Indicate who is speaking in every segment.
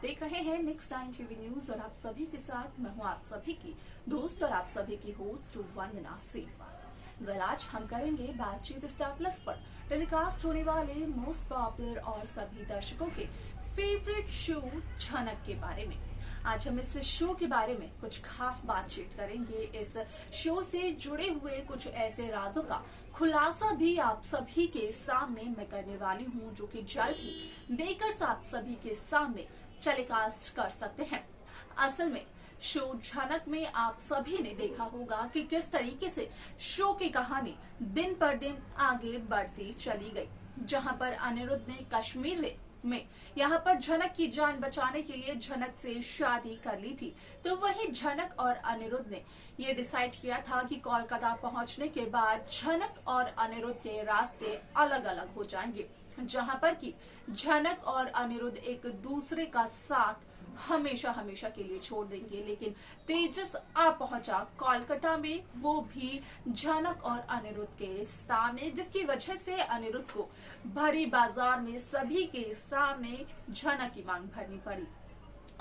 Speaker 1: आप देख रहे हैं नेक्स्ट 9 टीवी न्यूज और आप सभी के साथ मैं हूं आप सभी की दोस्त और आप सभी की होस्ट वंदना सेठवाल। आज हम करेंगे बातचीत स्टार प्लस पर टेलीकास्ट होने वाले मोस्ट पॉपुलर और सभी दर्शकों के फेवरेट शो झनक के बारे में। आज हम इस शो के बारे में कुछ खास बातचीत करेंगे। इस शो से जुड़े हुए कुछ ऐसे राजों का खुलासा भी आप सभी के सामने मैं करने वाली हूं, जो कि जल्द ही मेकर्स आप सभी के सामने टेलीकास्ट कर सकते हैं। असल में शो झनक में आप सभी ने देखा होगा कि किस तरीके से शो की कहानी दिन पर दिन आगे बढ़ती चली गई, जहां पर अनिरुद्ध ने कश्मीर में यहाँ पर झनक की जान बचाने के लिए झनक से शादी कर ली थी। तो वही झनक और अनिरुद्ध ने ये डिसाइड किया था कि कोलकाता पहुंचने के बाद झनक और अनिरुद्ध के रास्ते अलग अलग हो जाएंगे, जहां पर कि झनक और अनिरुद्ध एक दूसरे का साथ हमेशा हमेशा के लिए छोड़ देंगे। लेकिन तेजस आ पहुंचा कोलकाता में, वो भी झनक और अनिरुद्ध के सामने, जिसकी वजह से अनिरुद्ध को भरी बाजार में सभी के सामने झनक की मांग भरनी पड़ी।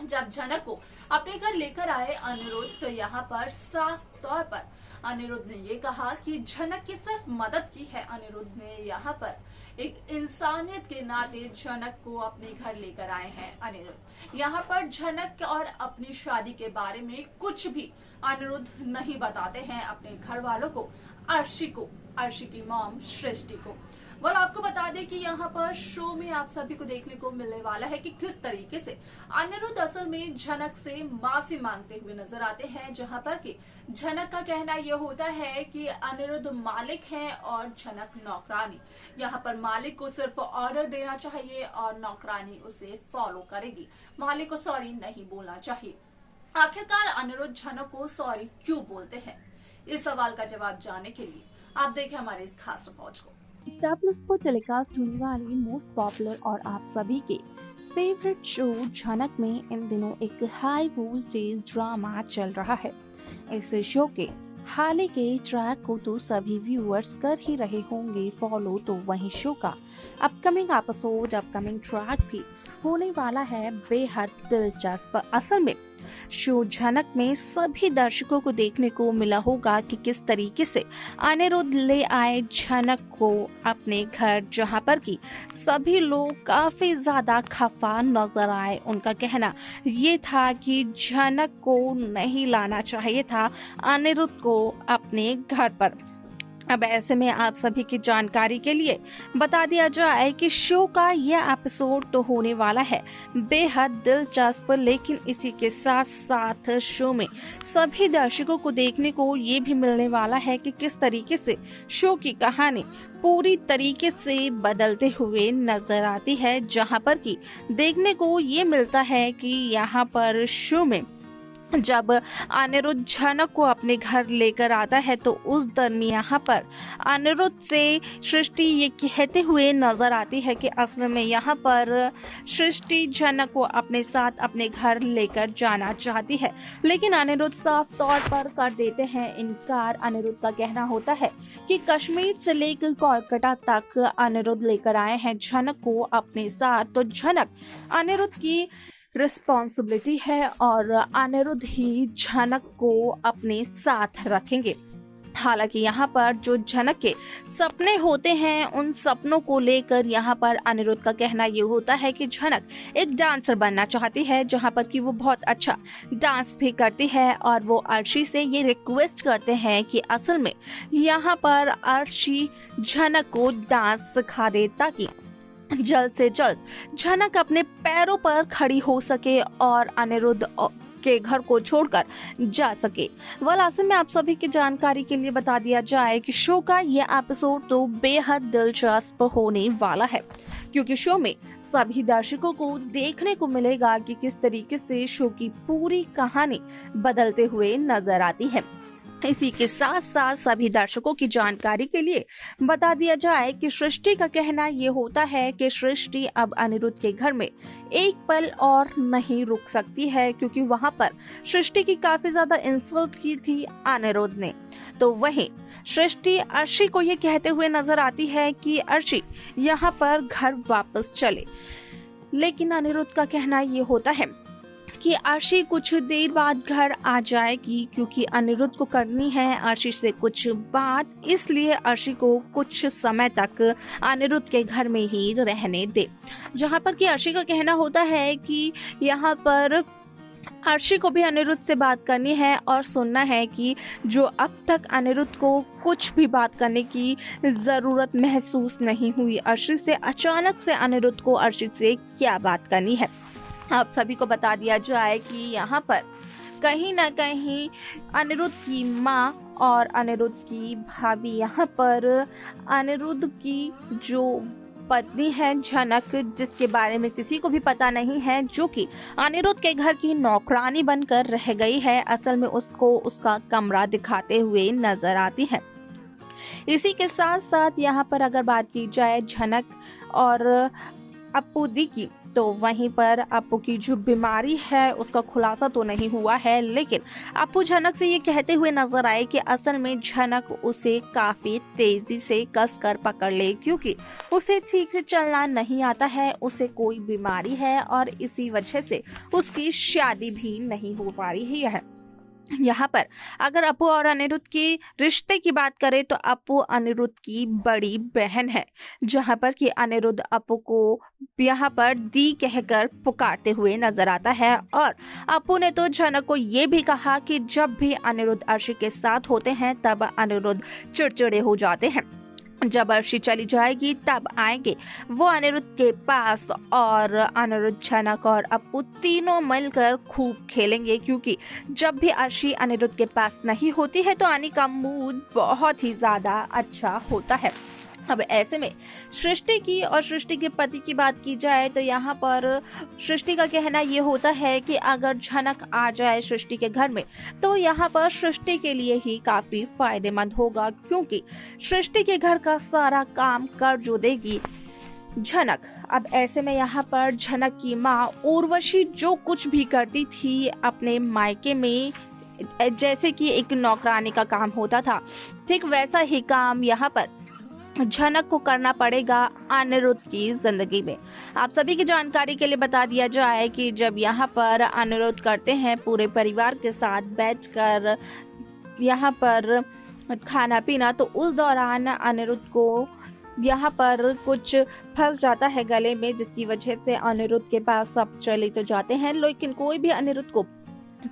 Speaker 1: जब झनक को अपने घर लेकर आए अनिरुद्ध, तो यहाँ पर साफ तौर पर अनिरुद्ध ने ये कहा कि झनक की सिर्फ मदद की है। अनिरुद्ध ने यहाँ पर एक इंसानियत के नाते झनक को अपने घर लेकर आए हैं। अनिरुद्ध यहाँ पर झनक और अपनी शादी के बारे में कुछ भी अनिरुद्ध नहीं बताते हैं अपने घर वालों को, अर्शी की मॉम सृष्टि को। आपको बता दें कि यहाँ पर शो में आप सभी को देखने को मिलने वाला है कि किस तरीके से अनिरुद्ध असल में झनक से माफी मांगते हुए नजर आते हैं, जहाँ पर कि झनक का कहना यह होता है कि अनिरुद्ध मालिक हैं और झनक नौकरानी। यहाँ पर मालिक को सिर्फ ऑर्डर देना चाहिए और नौकरानी उसे फॉलो करेगी, मालिक को सॉरी नहीं बोलना चाहिए। आखिरकार अनिरुद्ध झनक को सॉरी क्यों बोलते हैं, इस सवाल का जवाब जानने के लिए आप देखें हमारे इस खास रिपोर्ट को।
Speaker 2: स्टार प्लस पर टेलीकास्ट होने वाली मोस्ट पॉपुलर और आप सभी के फेवरेट शो झनक में इन दिनों एक हाई वोल्टेज ड्रामा चल रहा है। इस शो के हाल के ट्रैक को तो सभी व्यूअर्स कर ही रहे होंगे फॉलो, तो वहीं शो का अपकमिंग एपिसोड, अपकमिंग ट्रैक भी होने वाला है बेहद दिलचस्प। असल में शो झनक में सभी दर्शकों को देखने को मिला होगा कि किस तरीके से अनिरुद्ध ले आए झनक को अपने घर, जहां पर कि सभी लोग काफी ज्यादा खफा नजर आए। उनका कहना ये था कि झनक को नहीं लाना चाहिए था अनिरुद्ध को अपने घर पर। अब ऐसे में आप सभी की जानकारी के लिए बता दिया जाए कि शो का यह एपिसोड तो होने वाला है बेहद दिलचस्प, लेकिन इसी के साथ साथ शो में सभी दर्शकों को देखने को ये भी मिलने वाला है कि किस तरीके से शो की कहानी पूरी तरीके से बदलते हुए नजर आती है, जहां पर कि देखने को ये मिलता है कि यहाँ पर शो में जब अनिरुद्ध झनक को अपने घर लेकर आता है, तो उस दरमियान यहाँ पर अनिरुद्ध से सृष्टि ये कहते हुए नजर आती है कि असल में यहाँ पर सृष्टि झनक को अपने साथ अपने घर लेकर जाना चाहती है, लेकिन अनिरुद्ध साफ तौर पर कर देते हैं इनकार। अनिरुद्ध का कहना होता है कि कश्मीर से लेकर कोलकाता तक अनिरुद्ध लेकर आए हैं झनक को अपने साथ, तो झनक अनिरुद्ध की रिस्पॉन्सिबिलिटी है और अनिरुद्ध ही झनक को अपने साथ रखेंगे। हालांकि यहाँ पर जो झनक के सपने होते हैं, उन सपनों को लेकर यहाँ पर अनिरुद्ध का कहना ये होता है कि झनक एक डांसर बनना चाहती है, जहाँ पर कि वो बहुत अच्छा डांस भी करती है और वो अर्शी से ये रिक्वेस्ट करते हैं कि असल में यहाँ पर अर्शी झनक को डांस सिखा दे, ताकि जल्द से जल्द झनक अपने पैरों पर खड़ी हो सके और अनिरुद्ध के घर को छोड़कर जा सके। असल में आप सभी की जानकारी के लिए बता दिया जाए कि शो का यह एपिसोड तो बेहद दिलचस्प होने वाला है, क्योंकि शो में सभी दर्शकों को देखने को मिलेगा कि किस तरीके से शो की पूरी कहानी बदलते हुए नजर आती है। इसी के साथ साथ सभी दर्शकों की जानकारी के लिए बता दिया जाए कि सृष्टि का कहना ये होता है कि सृष्टि अब अनिरुद्ध के घर में एक पल और नहीं रुक सकती है, क्योंकि वहां पर सृष्टि की काफी ज्यादा इंसल्ट की थी अनिरुद्ध ने। तो वहीं सृष्टि अर्शी को ये कहते हुए नजर आती है कि अर्शी यहाँ पर घर वापस चले। लेकिन अनिरुद्ध का कहना ये होता है कि अर्शी कुछ देर बाद घर आ जाएगी, क्योंकि अनिरुद्ध को करनी है अर्शी से कुछ बात, इसलिए अर्शी को कुछ समय तक अनिरुद्ध के घर में ही रहने दे। जहां पर कि अर्शी का कहना होता है कि यहाँ पर अर्शी को भी अनिरुद्ध से बात करनी है और सुनना है कि जो अब तक अनिरुद्ध को कुछ भी बात करने की ज़रूरत महसूस नहीं हुई अर्शी से, अचानक से अनिरुद्ध को अर्शी से क्या बात करनी है। आप सभी को बता दिया जाए कि यहाँ पर कहीं ना कहीं अनिरुद्ध की माँ और अनिरुद्ध की भाभी, यहाँ पर अनिरुद्ध की जो पत्नी है झनक, जिसके बारे में किसी को भी पता नहीं है, जो कि अनिरुद्ध के घर की नौकरानी बनकर रह गई है, असल में उसको उसका कमरा दिखाते हुए नजर आती है। इसी के साथ साथ यहाँ पर अगर बात की जाए झनक और अप्पू दी की, तो वहीं पर अप्पू की जो बीमारी है उसका खुलासा तो नहीं हुआ है, लेकिन अप्पू झनक से ये कहते हुए नजर आए कि असल में झनक उसे काफी तेजी से कसकर पकड़ ले, क्योंकि उसे ठीक से चलना नहीं आता है, उसे कोई बीमारी है और इसी वजह से उसकी शादी भी नहीं हो पा रही है। यहाँ पर अगर अप्पू और अनिरुद्ध के रिश्ते की बात करें तो अप्पू अनिरुद्ध की बड़ी बहन है, जहाँ पर कि अनिरुद्ध अप्पू को यहाँ पर दी कहकर पुकारते हुए नजर आता है। और अप्पू ने तो झनक को ये भी कहा कि जब भी अनिरुद्ध अर्शी के साथ होते हैं तब अनिरुद्ध चिड़चिड़े हो जाते हैं, जब अर्शी चली जाएगी तब आएंगे वो अनिरुद्ध के पास और अनिरुद्ध, झनक और अप्पू तीनों मिलकर खूब खेलेंगे, क्योंकि जब भी अर्शी अनिरुद्ध के पास नहीं होती है तो आनी का मूड बहुत ही ज्यादा अच्छा होता है। अब ऐसे में सृष्टि की और सृष्टि के पति की बात की जाए तो यहाँ पर सृष्टि का कहना ये होता है कि अगर झनक आ जाए सृष्टि के घर में तो यहाँ पर सृष्टि के लिए ही काफी फायदेमंद होगा, क्योंकि सृष्टि के घर का सारा काम कर जो देगी झनक। अब ऐसे में यहाँ पर झनक की माँ उर्वशी जो कुछ भी करती थी अपने मायके में, जैसे कि एक नौकरानी का काम होता था, ठीक वैसा ही काम यहाँ पर झनक को करना पड़ेगा अनिरुद्ध की जिंदगी में। आप सभी की जानकारी के लिए बता दिया जाए कि जब यहाँ पर अनिरुद्ध करते हैं पूरे परिवार के साथ बैठकर यहाँ पर खाना पीना, तो उस दौरान अनिरुद्ध को यहाँ पर कुछ फंस जाता है गले में, जिसकी वजह से अनिरुद्ध के पास सब चले तो जाते हैं, लेकिन कोई भी अनिरुद्ध को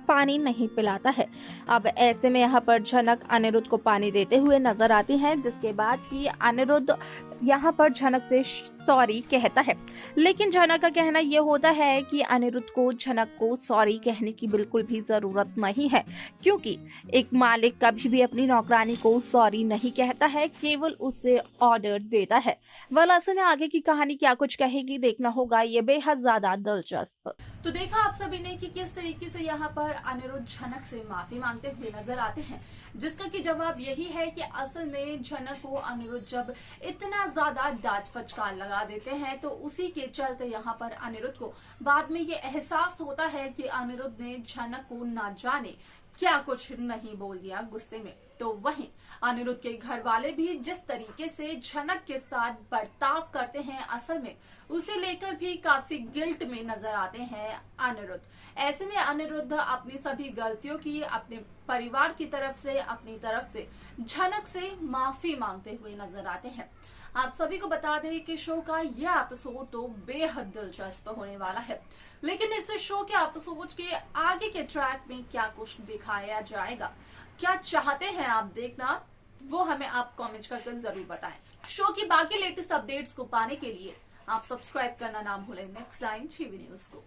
Speaker 2: पानी नहीं पिलाता है। अब ऐसे में यहाँ पर झनक अनिरुद्ध को पानी देते हुए नजर आती है, जिसके बाद कि अनिरुद्ध यहाँ पर झनक से सॉरी कहता है, लेकिन झनक का कहना ये होता है कि अनिरुद्ध को झनक को सॉरी कहने की बिल्कुल भी जरूरत नहीं है, क्योंकि एक मालिक कभी भी अपनी नौकरानी को सॉरी नहीं कहता है, केवल उसे ऑर्डर देता है। वैसे में आगे की कहानी क्या कुछ कहेगी देखना होगा, ये बेहद ज्यादा दिलचस्प।
Speaker 1: तो देखा आप सभी ने कि किस तरीके से यहाँ पर अनिरुद्ध झनक से माफी मांगते हुए नजर आते हैं, जिसका कि जवाब यही है कि असल में झनक को अनिरुद्ध जब इतना ज्यादा डांट फटकार लगा देते हैं तो उसी के चलते यहाँ पर अनिरुद्ध को बाद में ये एहसास होता है कि अनिरुद्ध ने झनक को ना जाने क्या कुछ नहीं बोल दिया गुस्से में। तो वहीं अनिरुद्ध के घर वाले भी जिस तरीके से झनक के साथ बर्ताव करते हैं, असल में उसे लेकर भी काफी गिल्ट में नजर आते हैं अनिरुद्ध। ऐसे में अनिरुद्ध अपनी सभी गलतियों की अपने परिवार की तरफ से, अपनी तरफ से झनक से माफी मांगते हुए नजर आते हैं। आप सभी को बता दें कि शो का यह एपिसोड तो बेहद दिलचस्प होने वाला है, लेकिन इस शो के एपिसोड के आगे के ट्रैक में क्या कुछ दिखाया जाएगा, क्या चाहते हैं आप देखना, वो हमें आप कमेंट करके जरूर बताएं। शो की बाकी लेटेस्ट अपडेट्स को पाने के लिए आप सब्सक्राइब करना ना भूलें नेक्स्ट लाइन टीवी न्यूज को।